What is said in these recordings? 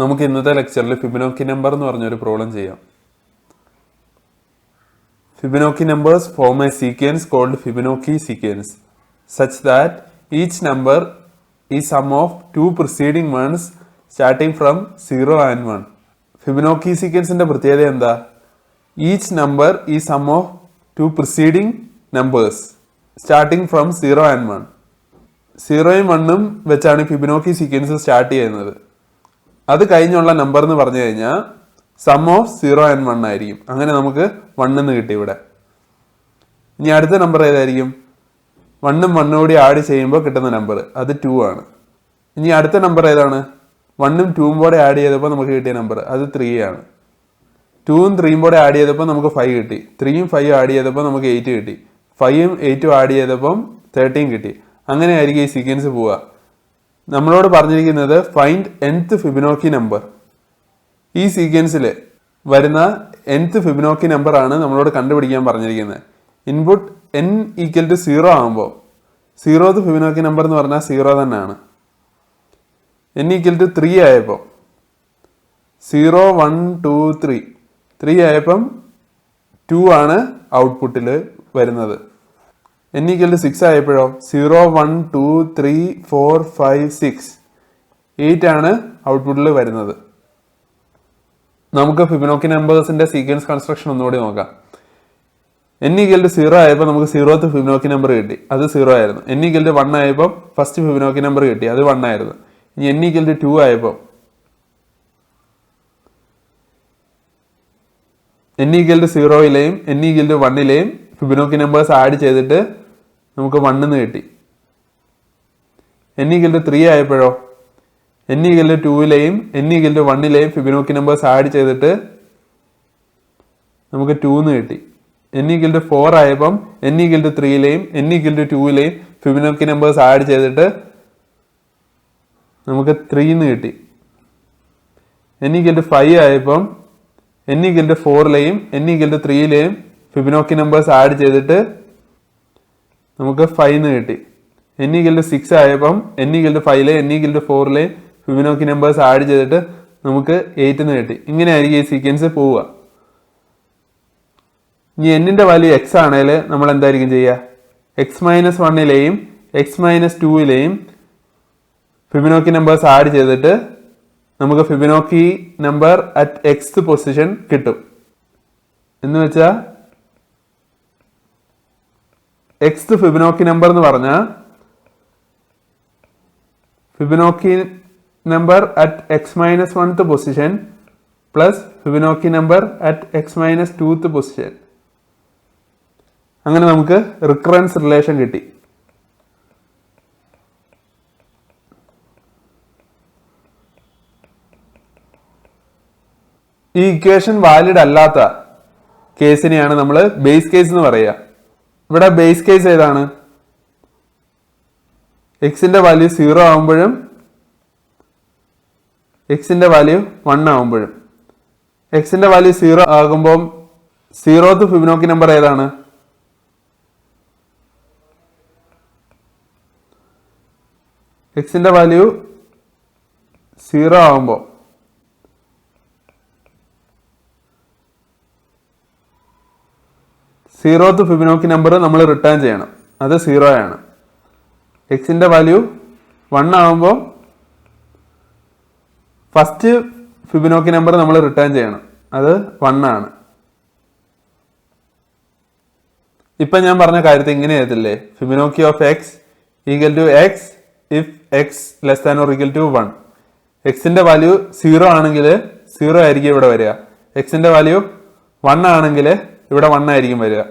നമുക്ക് ഇന്നത്തെ ലെക്ചറിൽ ഫിബൊനാച്ചി നമ്പർ എന്ന് പറഞ്ഞൊരു പ്രോബ്ലം ചെയ്യാം. Fibonacci numbers form a sequence called Fibonacci sequence such that each number is sum of two preceding ones starting from 0 and 1. Fibonacci sequence ന്റെ പ്രത്യേകത എന്താ? Each number is sum of two preceding numbers starting from 0 and 1. 0യും 1ഉം വെച്ചാണ് Fibonacci sequence start ചെയ്യുന്നത്. അത് കഴിഞ്ഞുള്ള number എന്ന് പറഞ്ഞു കഴിഞ്ഞാൽ സം ഓഫ് 0 ആൻഡ് 1 ആയിരിക്കും. അങ്ങനെ നമുക്ക് 1 എന്ന് കിട്ടി ഇവിടെ. ഇനി അടുത്ത നമ്പർ ഏതായിരിക്കും? 1ഉം 1ഉം കൂടി ആഡ് ചെയ്യുമ്പോൾ കിട്ടുന്ന നമ്പർ അത് 2 ആണ്. ഇനി അടുത്ത നമ്പർ ഏതാണ്? 1ഉം 2ഉം കൂടെ ആഡ് ചെയ്തപ്പോൾ നമുക്ക് കിട്ടിയ നമ്പർ അത് 3 ആണ്. 2ഉം 3ഉം കൂടെ ആഡ് ചെയ്തപ്പോൾ നമുക്ക് 5 കിട്ടി. 3ഉം 5ഉം ആഡ് ചെയ്തപ്പോൾ നമുക്ക് 8 കിട്ടി. 5ഉം 8ഉം ആഡ് ചെയ്തപ്പം 13 കിട്ടി. അങ്ങനെയായിരിക്കും ഈ സീക്വൻസ് പോവുക. നമ്മളോട് പറഞ്ഞിരിക്കുന്നത് ഫൈൻഡ് nth ഫിബൊനാച്ചി നമ്പർ. ഈ സീക്വൻസിൽ വരുന്ന nth ഫിബൊനാച്ചി നമ്പർ ആണ് നമ്മളോട് കണ്ടുപിടിക്കാൻ പറഞ്ഞിരിക്കുന്നത്. ഇൻപുട്ട് n ഈക്വൽ ടു 0 ആകുമ്പോൾ 0th ഫിബൊനാച്ചി നമ്പർ എന്ന് പറഞ്ഞാൽ 0 തന്നെയാണ്. n ഈക്വൽ ടു 3 ആയപ്പോൾ 0 1 2 3 3 ആയപ്പം 2 ആണ് ഔട്ട്പുട്ടിൽ വരുന്നത്. n ഈക്വൽ ടു 6 ആയപ്പോഴോ 0 1 2 3 4 5 6 8 ആണ് ഔട്ട്പുട്ടിൽ വരുന്നത്. നമുക്ക് ഫിബൊനാച്ചി നമ്പേഴ്സിന്റെ സീക്വൻസ് കൺസ്ട്രക്ഷൻ ഒന്നുകൂടി നോക്കാം. n ഈക്വൽ ടു 0 ആയപ്പോൾ നമുക്ക് 0th ഫിബൊനാച്ചി നമ്പർ കിട്ടി, അത് 0 ആയിരുന്നു. n ഈക്വൽ ടു 1 ആയപ്പോൾ ഫസ്റ്റ് ഫിബൊനാച്ചി നമ്പർ കിട്ടി, അത് 1 ആയിരുന്നു. ഇനി n ഈക്വൽ ടു 2 ആയപ്പോൾ n ഈക്വൽ ടു 0യിലെയും n ഈക്വൽ ടു 1ലെയും ഫിബൊനാച്ചി നമ്പേഴ്സ് ആഡ് ചെയ്തിട്ട് നമുക്ക് 1 എന്ന് കിട്ടി. n ഈക്വൽ ടു 3 ആയപ്പോഴോ n ഈക്വൽ ടു 2ലെയും n ഈക്വൽ ടു 1ലെയും ഫിബൊനാച്ചി നമ്പേഴ്സ് ആഡ് ചെയ്തിട്ട് നമുക്ക് 2 എന്ന് കിട്ടി. n ഈക്വൽ ടു 4 ആയപ്പം n ഈക്വൽ ടു 3ലെയും n ഈക്വൽ ടു 2ലെയും ഫിബൊനാച്ചി നമ്പേഴ്സ് ആഡ് ചെയ്തിട്ട് നമുക്ക് 3 എന്ന് കിട്ടി. n ഈക്വൽ ടു 5 ആയപ്പം n ഈക്വൽ ടു 4ലെയും n ഈക്വൽ ടു 3ലെയും ഫിബൊനാച്ചി നമ്പേഴ്സ് ആഡ് ചെയ്തിട്ട് നമുക്ക് 5 എന്ന് കിട്ടി. n ഈക്വൽ ടു 6 ആയപ്പം n ഈക്വൽ ടു 5ലെയും n ഈക്വൽ ടു 4ലെയും ഫിബൊനാച്ചി നമ്പേഴ്സ് ആഡ് ചെയ്തിട്ട് നമുക്ക് 8 എന്ന് കിട്ടി. ഇങ്ങനെയായിരിക്കും ഈ സീക്വൻസ് പോവുക. ഇനി n-ന്റെ വാല്യൂ x ആണെങ്കിൽ നമ്മൾ എന്തായിരിക്കും ചെയ്യുക? x-1ലെയും x-2ലെയും ഫിബൊനാച്ചി നമ്പേഴ്സ് ആഡ് ചെയ്തിട്ട് നമുക്ക് Fibonacci number at X position കിട്ടും. എന്ന് വെച്ചാൽ എക്സ് ഫിബൊനാച്ചി നമ്പർ എന്ന് പറഞ്ഞാൽ Fibonacci number at x-1th position plus Fibonacci number at x-2th position. അങ്ങനെ നമുക്ക് റിക്കറൻസ് റിലേഷൻ കിട്ടി. ഈ ഇക്വേഷൻ വാലിഡ് അല്ലാത്ത കേസിനെയാണ് നമ്മൾ ബേസ് കേസ് എന്ന് പറയുക. ഇവിടെ ബേസ് കേസ് ഏതാണ്? എക്സിന്റെ വാല്യൂ 0 ആകുമ്പോഴും എക്സിന്റെ വാല്യൂ 1 ആകുമ്പോഴും. എക്സിന്റെ വാല്യൂ 0 ആകുമ്പോൾ 0th ഫിബൊനാച്ചി നമ്പർ ഏതാണ്? എക്സിന്റെ വാല്യൂ 0 ആകുമ്പോൾ 0th ഫിബൊനാച്ചി നമ്പർ നമ്മൾ റിട്ടേൺ ചെയ്യണം, അത് 0 ആണ്. എക്സിന്റെ വാല്യൂ 1 ആകുമ്പോൾ ഫസ്റ്റ് ഫിബൊനാച്ചി നമ്പർ നമ്മൾ റിട്ടേൺ ചെയ്യണം, അത് 1 ആണ്. ഇപ്പൊ ഞാൻ പറഞ്ഞ കാര്യത്തിൽ ഇങ്ങനെ എഴുതില്ലേ? Fibonacci of X equal to X if X less than or equal to 1. എക്സിന്റെ വാല്യൂ 0 ആണെങ്കിൽ 0 ആയിരിക്കും ഇവിടെ വരിക. എക്സിന്റെ വാല്യൂ 1 ആണെങ്കിൽ ഇവിടെ 1 ആയിരിക്കും വരിക.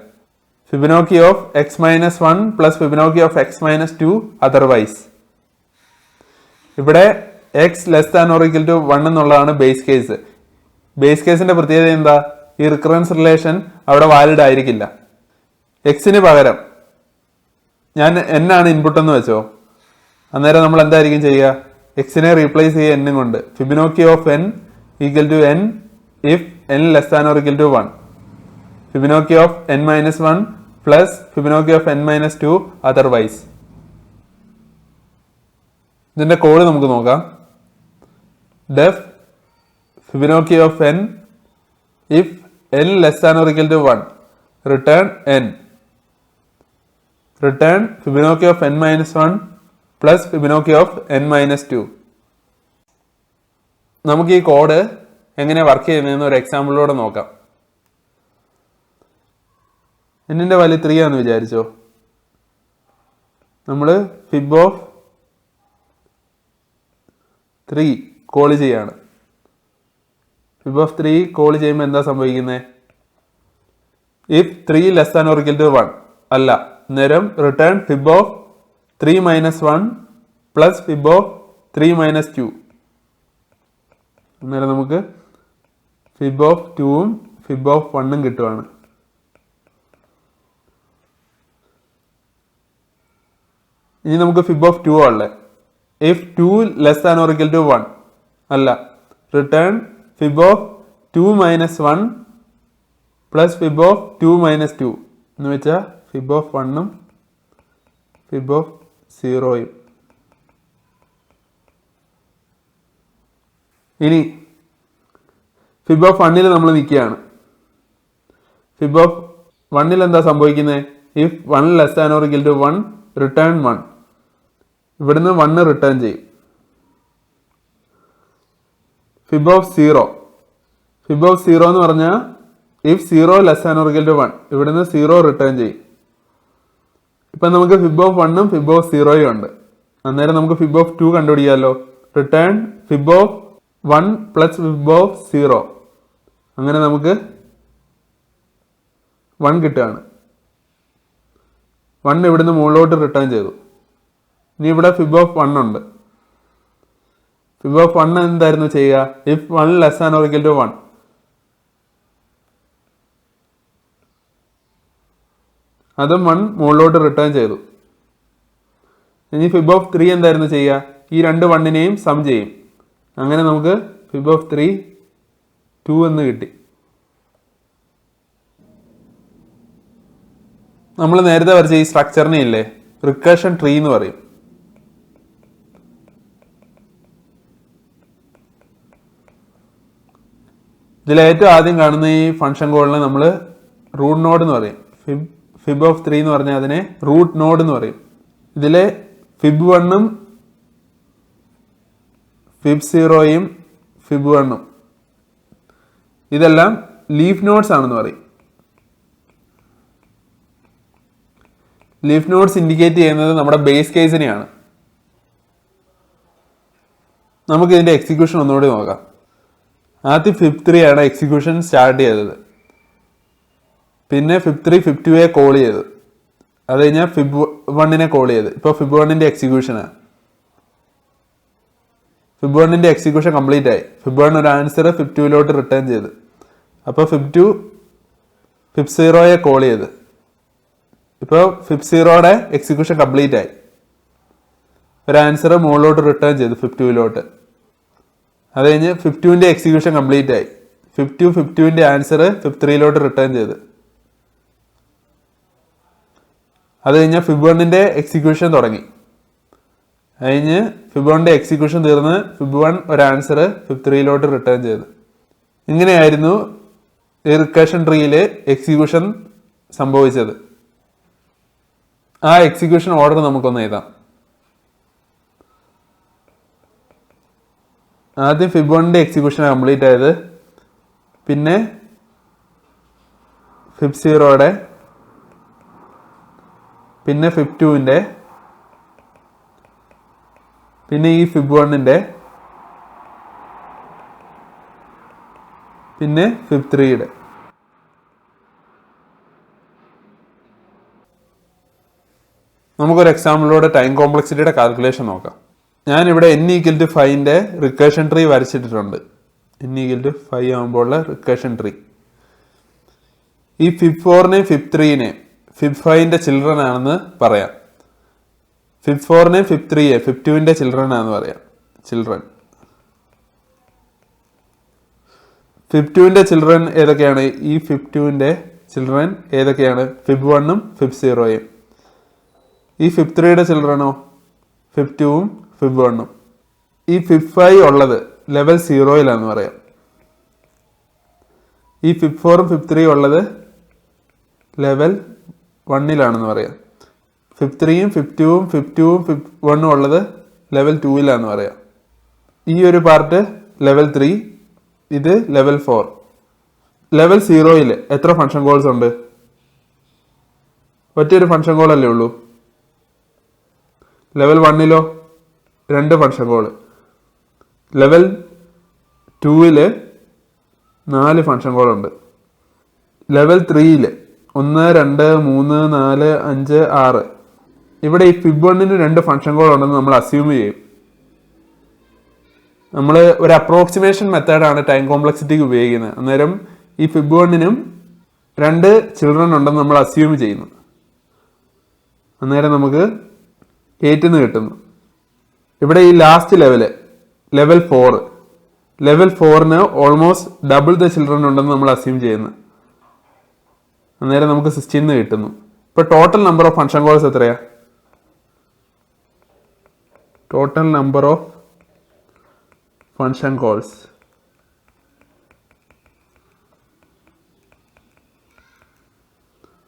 Fibonacci of x-1 plus Fibonacci of x-2 otherwise. ഇവിടെ X less than or equal to 1 എന്നുള്ളതാണ് ബേസ് കേസ്. ബേസ് കേസിന്റെ പ്രത്യേകത എന്താ? ഈ റിക്കറൻസ് റിലേഷൻ അവിടെ വാലിഡ് ആയിരിക്കില്ല. എക്സിന് പകരം ഞാൻ n ആണ് ഇൻപുട്ട് എന്ന് വെച്ചോ, അന്നേരം നമ്മൾ എന്തായിരിക്കും ചെയ്യുക? എക്സിനെ റീപ്ലേസ് ചെയ്യുക n കൊണ്ട്. Fibonacci of n equal to n if n less than or equal to 1. Fibonacci of n-1 plus Fibonacci of n-2 otherwise. ഇതിന്റെ കോഡ് നമുക്ക് നോക്കാം. def Fibonacci of n if n less than or equal to 1. Return n. Return Fibonacci of n minus 1 plus Fibonacci of n minus 2. നമുക്ക് ഈ code എങ്ങനെ work ചെയ്യുന്നതെന്ന് ഒരു എക്സാമ്പിളിലൂടെ നോക്കാം. എന്നിൻ്റെ വാല്യൂ 3 ആണെന്ന് വിചാരിച്ചോ. നമ്മൾ ഫിബ് ഓഫ് 3 കോൾ ചെയ്യാണ്. ഫിബ് ഓഫ് 3 കോൾ ചെയ്യുമ്പോൾ എന്താ സംഭവിക്കുന്നത്? If 3 less than or equal to 1 അല്ല, നേരം return fib of 3 minus 1 plus fib of 3 minus 2. അന്നേരം നമുക്ക് ഫിബ് ഓഫ് 2ഉം ഫിബ് ഓഫ് 1ഉം കിട്ടുവാണ്. ഇനി നമുക്ക് ഫിബ് ഓഫ് 2 ഉള്ളത്. If 2 less than or equal to 1 അല്ല, return fib of 2 minus 1 plus fib of 2 minus 2 എന്ന് വെച്ചാൽ ഫിബ് ഓഫ് 1ഉം ഫിബ് ഓഫ് 0യും. ഇനി ഫിബ് ഓഫ് 1ൽ നമ്മൾ നിൽക്കുകയാണ്. ഫിബ് ഓഫ് 1ൽ എന്താ സംഭവിക്കുന്നത്? If 1 less than or equal to 1 return 1. ഇവിടുന്ന് 1 റിട്ടേൺ ചെയ്യും. Fib of 0. ഫിബ് ഓഫ് 0 എന്ന് പറഞ്ഞാൽ if 0 less than or equal to 1 ഇവിടുന്ന് 0 റിട്ടേൺ ചെയ്യും. ഇപ്പം നമുക്ക് ഫിബ് ഓഫ് 1ഉം ഫിബ് ഓഫ് 0യും ഉണ്ട്. അന്നേരം നമുക്ക് ഫിബ് ഓഫ് 2 കണ്ടുപിടിക്കാമല്ലോ. Return fib of 1 plus fib of 0. അങ്ങനെ നമുക്ക് 1 കിട്ടുകയാണ്. 1 ഇവിടുന്ന് മുകളിലോട്ട് റിട്ടേൺ ചെയ്തു. ഇനി ഇവിടെ ഫിബ് ഓഫ് 1 ഉണ്ട്. ഫിബ് ഓഫ് 1 എന്തായിരുന്നു ചെയ്യുക? If 1 less than or equal to 1 അതും 1 മുകളിലോട്ട് റിട്ടേൺ ചെയ്തു. ഇനി ഫിബ് ഓഫ് 3 എന്തായിരുന്നു ചെയ്യുക? ഈ രണ്ട് 1നെയും സം ചെയ്യും. അങ്ങനെ നമുക്ക് ഫിബ് ഓഫ് 3 2 എന്ന് കിട്ടി. നമ്മൾ നേരത്തെ വരച്ച ഈ സ്ട്രക്ചറിനെ ഇല്ലേ റിക്കർഷൻ ട്രീ എന്ന് പറയും. ഇതിലേറ്റവും ആദ്യം കാണുന്ന ഈ ഫംഗ്ഷൻ കോഡിനെ നമ്മൾ റൂട്ട് നോഡ് എന്ന് പറയും. ഫിബ് ഓഫ് 3 എന്ന് പറഞ്ഞാൽ അതിനെ റൂട്ട് നോഡ് എന്ന് പറയും. ഇതിലെ ഫിബ് 1ഉം ഫിബ് 0യും ഫിബ് 1ഉം ഇതെല്ലാം ലീഫ് നോഡ്സ് ആണെന്ന് പറയും. ലീഫ് നോഡ്സ് ഇൻഡിക്കേറ്റ് ചെയ്യുന്നത് നമ്മുടെ ബേസ് കേസിനെയാണ്. നമുക്ക് ഇതിന്റെ എക്സിക്യൂഷൻ ഒന്നുകൂടി നോക്കാം. ആദ്യം ഫിബ് 3 ആണ് എക്സിക്യൂഷൻ സ്റ്റാർട്ട് ചെയ്തത്. പിന്നെ ഫിബ് 3 ഫിബ് 2യെ കോൾ ചെയ്തു. അത് കഴിഞ്ഞാൽ ഫിബ് 1നെ കോൾ ചെയ്ത്. ഇപ്പോൾ ഫിബ് 1ന്റെ എക്സിക്യൂഷനാണ്. ഫിബ് 1ന്റെ എക്സിക്യൂഷൻ കംപ്ലീറ്റ് ആയി. ഫിബ് 1 ഒരു ആൻസർ ഫിബ് 2ലോട്ട് റിട്ടേൺ ചെയ്ത്. അപ്പോൾ ഫിബ് 2 ഫിബ് 0യെ കോൾ ചെയ്ത്. ഇപ്പോൾ ഫിബ് 0യുടെ എക്സിക്യൂഷൻ കംപ്ലീറ്റ് ആയി. ഒരു ആൻസർ മുകളിലോട്ട് റിട്ടേൺ ചെയ്തു ഫിബ് 2ലോട്ട്. അത് കഴിഞ്ഞ് ഫിബ് 2ന്റെ എക്സിക്യൂഷൻ കംപ്ലീറ്റ് ആയി. ഫിബ് 2ന്റെ ആൻസർ ഫിബ് 3ലോട്ട് റിട്ടേൺ ചെയ്ത്. അത് കഴിഞ്ഞാൽ ഫിബ് 1ന്റെ എക്സിക്യൂഷൻ തുടങ്ങി. കഴിഞ്ഞ് ഫിബ് 1ന്റെ എക്സിക്യൂഷൻ തീർന്ന് ഫിബ് 1 ഒരു ആൻസർ ഫിബ് 3ലോട്ട് റിട്ടേൺ ചെയ്ത്. ഇങ്ങനെയായിരുന്നു ഈ റിക്കർഷൻ ട്രീയിൽ എക്സിക്യൂഷൻ സംഭവിച്ചത്. ആ എക്സിക്യൂഷൻ ഓർഡർ നമുക്കൊന്ന് എഴുതാം. ആദ്യം ഫിബ് 1ന്റെ എക്സിക്യൂഷൻ കംപ്ലീറ്റ് ആയത്. പിന്നെ ഫിബ് 0യുടെ, പിന്നെ ഫിബ് 2ന്റെ, പിന്നെ ഈ ഫിബ് 1ന്റെ, പിന്നെ ഫിബ് 3യുടെ. നമുക്കൊരു എക്സാമ്പിളിലൂടെ ടൈം കോംപ്ലക്സിറ്റിയുടെ കാൽക്കുലേഷൻ നോക്കാം. ഞാനിവിടെ n ഈക്വൽ ടു 5ന്റെ റിക്കർഷൻ ട്രീ വരച്ചിട്ടിട്ടുണ്ട്. n ഈക്വൽ ടു 5 ആകുമ്പോഴുള്ള റിക്കർഷൻ ട്രീ. ഈ ഫിബ് 4നെയും ഫിബ് 3നെയും ഫിബ് 5ന്റെ ചിൽഡ്രൻ ആണെന്ന് പറയാം. ഫിബ് 4നെയും ഫിബ് 3യെ ഫിബ് 2ന്റെ ചിൽഡ്രൻ ആണെന്ന് പറയാം. ചിൽഡ്രൻ ഫിബ് 2ന്റെ ചിൽഡ്രൻ ഏതൊക്കെയാണ്? ഈ ഫിബ് 2ന്റെ ചിൽഡ്രൻ ഏതൊക്കെയാണ്? ഫിബ് 1ഉം ഫിബ് 0യും. ഈ ഫിബ് 3യുടെ ചിൽഡ്രനോ? ഫിബ് 2ഉം ഫിബ് 1ഉം. ഈ ഫിബ് 5 ഉള്ളത് ലെവൽ 0യിലാണെന്ന് പറയാം. ഈ ഫിബ് 4ഉം ഫിബ് 3 ഉള്ളത് ലെവൽ 1-ലാണെന്ന് പറയാം. ഫിബ് 3ഉം ഫിബ് 2ഉം ഫിബ് 2ഉം ഫിബ് 1ഉം ഉള്ളത് ലെവൽ 2-ലാണെന്ന് പറയാം. ഈ ഒരു പാർട്ട് ലെവൽ 3, ഇത് ലെവൽ 4. ലെവൽ 0-ൽ എത്ര ഫംഗ്ഷൻ കോൾസ് ഉണ്ട്? ഒറ്റൊരു ഫംഗ്ഷൻ കോൾ അല്ലേ ഉള്ളൂ. ലെവൽ 1-ലോ 2 ഫംഗ്ഷൻ കോൾ. ലെവൽ 2-ൽ 4 ഫംഗ്ഷൻ കോൾ ഉണ്ട്. ലെവൽ 3-ൽ 1, 2, 3, 4, 5, 6. ഇവിടെ ഈ ഫിബ് 1-ന് 2 ഫംഗ്ഷൻ കോൾ ഉണ്ടെന്ന് നമ്മൾ അസ്യൂം ചെയ്യും. നമ്മൾ ഒരു അപ്രോക്സിമേഷൻ മെത്തേഡാണ് ടൈം കോംപ്ലക്സിറ്റിക്ക് ഉപയോഗിക്കുന്നത്. അന്നേരം ഈ ഫിബ് 1-നും 2 ചിൽഡ്രൻ ഉണ്ടെന്ന് നമ്മൾ അസ്യൂം ചെയ്യുന്നു. അന്നേരം നമുക്ക് 8 കിട്ടുന്നു. ഇവിടെ ഈ ലാസ്റ്റ് ലെവൽ 4, ലെവൽ 4-ന് ഓൾമോസ്റ്റ് ഡബിൾ ദ ചിൽഡ്രൻ ഉണ്ടെന്ന് നമ്മൾ അസ്യൂം ചെയ്യുന്നു. അന്നേരം നമുക്ക് 16 കിട്ടുന്നു. ഇപ്പൊ total number of function calls എത്രയാ? Total number of function calls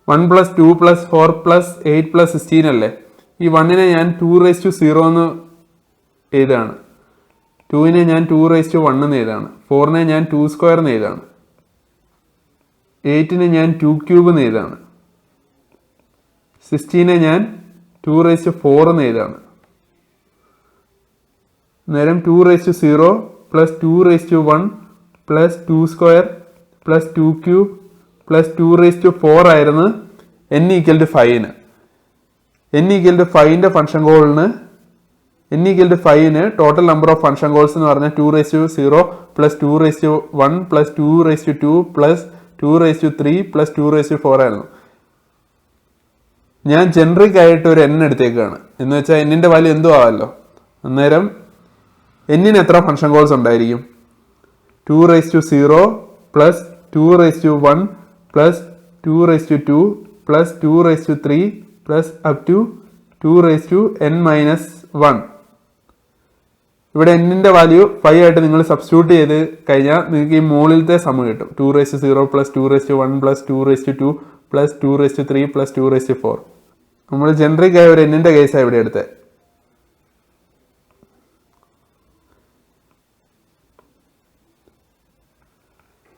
+1 + 2 + 4 + 8 + 16 അല്ലേ? ഈ 1-നെ ഞാൻ 2⁻0 എന്ന് എഴുതാണ്. 2-നെ ഞാൻ 2⁻1 എന്ന് എഴുതാണ്. 4-നെ ഞാൻ 2² എന്ന് എഴുതാണ്. 8-നെ ഞാൻ 2³ എന്ന് എഴുതാണ്. 16-നെ ഞാൻ 2⁻4 എന്ന് എഴുതാണ്. നേരം 2⁻0 + 2⁻1 + 2² + 2³ + 2⁻4 ആയിരുന്നു n = 5-ന്. n = 5-ന്റെ ഫംഗ്ഷൻ കോളിന് total number of function calls എന്ന് പറഞ്ഞാൽ 2⁻0 + 2⁻1 + 2⁻2 + 2⁻3 + 2⁻4 ആയിരുന്നു. ഞാൻ ജനറിക് ആയിട്ട് ഒരു n എടുത്തേക്കാണ്. എന്ന് വെച്ചാൽ n-ന്റെ വാല്യൂ എന്തോ ആവല്ലോ. അന്നേരം n-ന് എത്ര ഫംഗ്ഷൻ കോൾസ് ഉണ്ടായിരിക്കും? 2⁻0 + 2⁻1 + 2⁻2 + 2⁻3 + up to 2⁻n-1. ഇവിടെ n-ന്റെ വാല്യൂ 5 ആയിട്ട് നിങ്ങൾ സബ്സ്റ്റിറ്റ്യൂട്ട് ചെയ്ത് കഴിഞ്ഞാൽ നിങ്ങൾക്ക് ഈ മുകളിലത്തെ സം കിട്ടും. 2⁻0 + 2⁻1 + 2⁻2 + 2⁻3 + 2⁻4. നമ്മൾ ജനറിക് ആയ ഒരു n-ന്റെ കേസാണ് ഇവിടെ എടുത്തത്.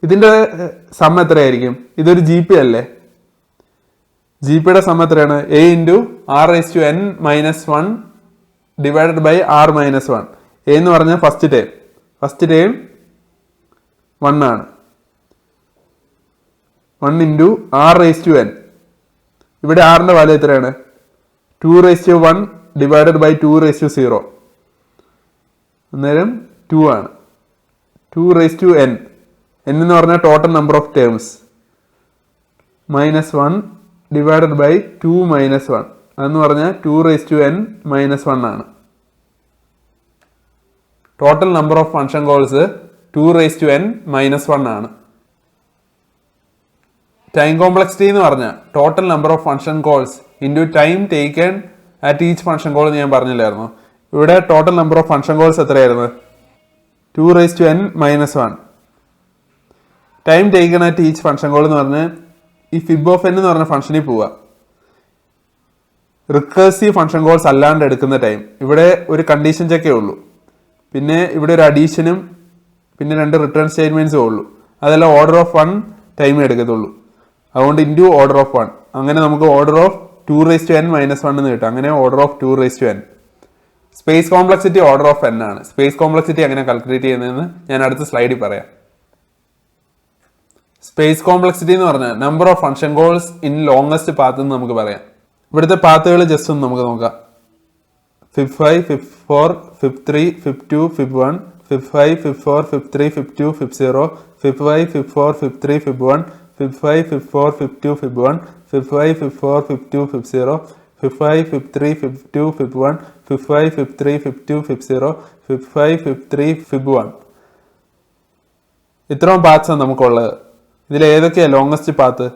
ഇതിന്റെ സം എത്രയായിരിക്കും? ഇതൊരു GP അല്ലേ? GPയുടെ സം എത്രയാണ്? a × r⁻n-1 divided by r-1. a എന്ന് പറഞ്ഞാൽ ഫസ്റ്റ് ടൈം 1 ആണ്. 1 × r⁻n. ഇവിടെ r-ന്റെ വാല്യൂ എത്രയാണ്? 2⁻1 ഡിവൈഡഡ് ബൈ 2⁻0. അന്നേരം 2 ആണ്. 2⁻n. n എന്ന് പറഞ്ഞാൽ total number of terms -1 divided by 2 - 1. അതെന്ന് പറഞ്ഞാൽ 2⁻n-1 ആണ്. Total number of function calls 2⁻n-1 ആണ്. ടൈം കോംപ്ലക്സിറ്റി എന്ന് പറഞ്ഞാൽ total number of function calls into time taken at each function call എന്ന് ഞാൻ പറഞ്ഞില്ലായിരുന്നു. ഇവിടെ total number of function calls എത്രയായിരുന്നു? 2⁻n-1. Time taken at each function call എന്ന് പറഞ്ഞാൽ ഈ ഫിബ് ഓഫ് n എന്ന് പറഞ്ഞ ഫംഗ്ഷനിൽ പോവുക. റിക്കേഴ്സീവ് ഫംഗ്ഷൻ കോൾസ് അല്ലാണ്ട് എടുക്കുന്ന ടൈം. ഇവിടെ ഒരു കണ്ടീഷൻ ചെക്കേ ഉള്ളൂ. പിന്നെ ഇവിടെ ഒരു അഡീഷനും പിന്നെ 2 റിട്ടേൺ സ്റ്റേറ്റ്മെന്റ്സും ഉള്ളൂ. അതെല്ലാം ഓർഡർ ഓഫ് 1 ടൈം എടുക്കത്തുള്ളൂ. അതുകൊണ്ട് ഇൻറ്റു ഓർഡർ ഓഫ് 1. അങ്ങനെ നമുക്ക് ഓർഡർ ഓഫ് 2⁻n-1 എന്ന് കിട്ടും. അങ്ങനെ order of 2⁻n. Space complexity order of n ആണ്. സ്പേസ് കോംപ്ലക്സിറ്റി എങ്ങനെ കാൽക്കുലേറ്റ് ചെയ്യുന്നതെന്ന് ഞാൻ അടുത്ത സ്ലൈഡിൽ പറയാം. സ്പേസ് കോംപ്ലക്സിറ്റി എന്ന് പറഞ്ഞാൽ number of function calls in longest path എന്ന് നമുക്ക് പറയാം. ഇവിടുത്തെ പാത്തുകൾ ജസ്റ്റ് ഒന്ന് നമുക്ക് നോക്കാം. Fib 5, fib 4, fib 3, fib 2, fib 1, fib 5, fib 4, fib 3, fib 2, fib 0, fib 5, fib 4, fib 3, fib 1, fib 5, fib 4, fib 2, fib 1, fib 5, fib 4, fib 2, fib 0, fib 5, fib 3, fib 2, fib 1, fib 5, fib 3, fib 2, fib 0, fib 5, fib 3, fib 1. ഇത്രയും പാത്സാണ് നമുക്കുള്ളത്. ഇതിൽ ഏതൊക്കെയാണ് longest path?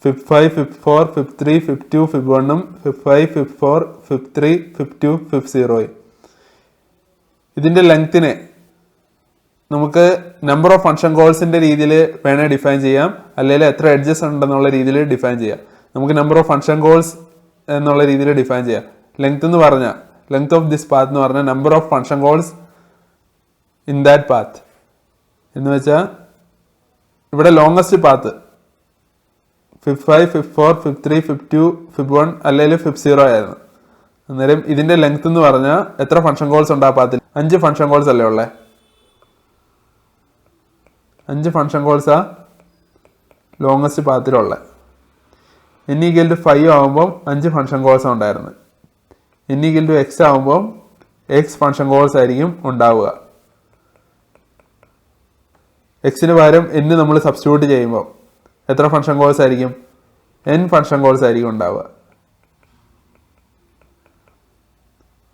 Fib 5, fib 4, fib 3, fib 2, fib 1ഉം fib 5, fib 4, fib 3, fib 2, fib 0. ഇതിന്റെ ലെങ്തിനെ നമുക്ക് number of function കോൾസിന്റെ രീതിയിൽ വേണേൽ ഡിഫൈൻ ചെയ്യാം, അല്ലെങ്കിൽ എത്ര എഡ്ജസ് ഉണ്ടെന്നുള്ള രീതിയിൽ ഡിഫൈൻ ചെയ്യാം. നമുക്ക് നമ്പർ ഓഫ് ഫംഗ്ഷൻ കോൾസ് എന്നുള്ള രീതിയിൽ ഡിഫൈൻ ചെയ്യാം. ലെങ്ത് എന്ന് പറഞ്ഞാൽ ലെങ്ത് ഓഫ് ദിസ് പാത്ത് എന്ന് പറഞ്ഞാൽ number of function calls in that path എന്ന് വെച്ചാൽ ഇവിടെ longest path fib 5, fib 4, fib 3, fib 2, fib 1 അല്ലെങ്കിൽ ഫിബ് 0 ആയിരുന്നു. അന്നേരം ഇതിന്റെ ലെങ്ത് എന്ന് പറഞ്ഞാൽ എത്ര ഫംഗ്ഷൻ കോൾസ് ഉണ്ട് ആ പാത്തിൽ? 5 ഫംഗ്ഷൻ കോൾസ് അല്ലേ ഉള്ളത്? 5 ഫംഗ്ഷൻ കോൾസാ ലോങ്സ്റ്റ് പാത്തിലുള്ള. n = 5 ആകുമ്പോൾ 5 ഫംഗ്ഷൻ കോൾസ് ഉണ്ടായിരുന്നു. n = x ആകുമ്പോൾ x ഫംഗ്ഷൻ കോൾസ് ആയിരിക്കും ഉണ്ടാവുക. എക്സിന് പകരം n നമ്മൾ സബ്സ്റ്റിറ്റ്യൂട്ട് ചെയ്യുമ്പോൾ എത്ര ഫംഗ്ഷൻ കോൾസ് ആയിരിക്കും? n ഫംഗ്ഷൻ കോൾസ് ആയിരിക്കും ഉണ്ടാവുക.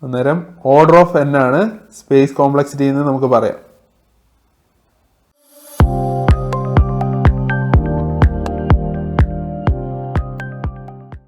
അന്നേരം ഓർഡർ ഓഫ് n ആണ് സ്പേസ് കോംപ്ലക്സിറ്റി എന്ന് നമുക്ക് പറയാം.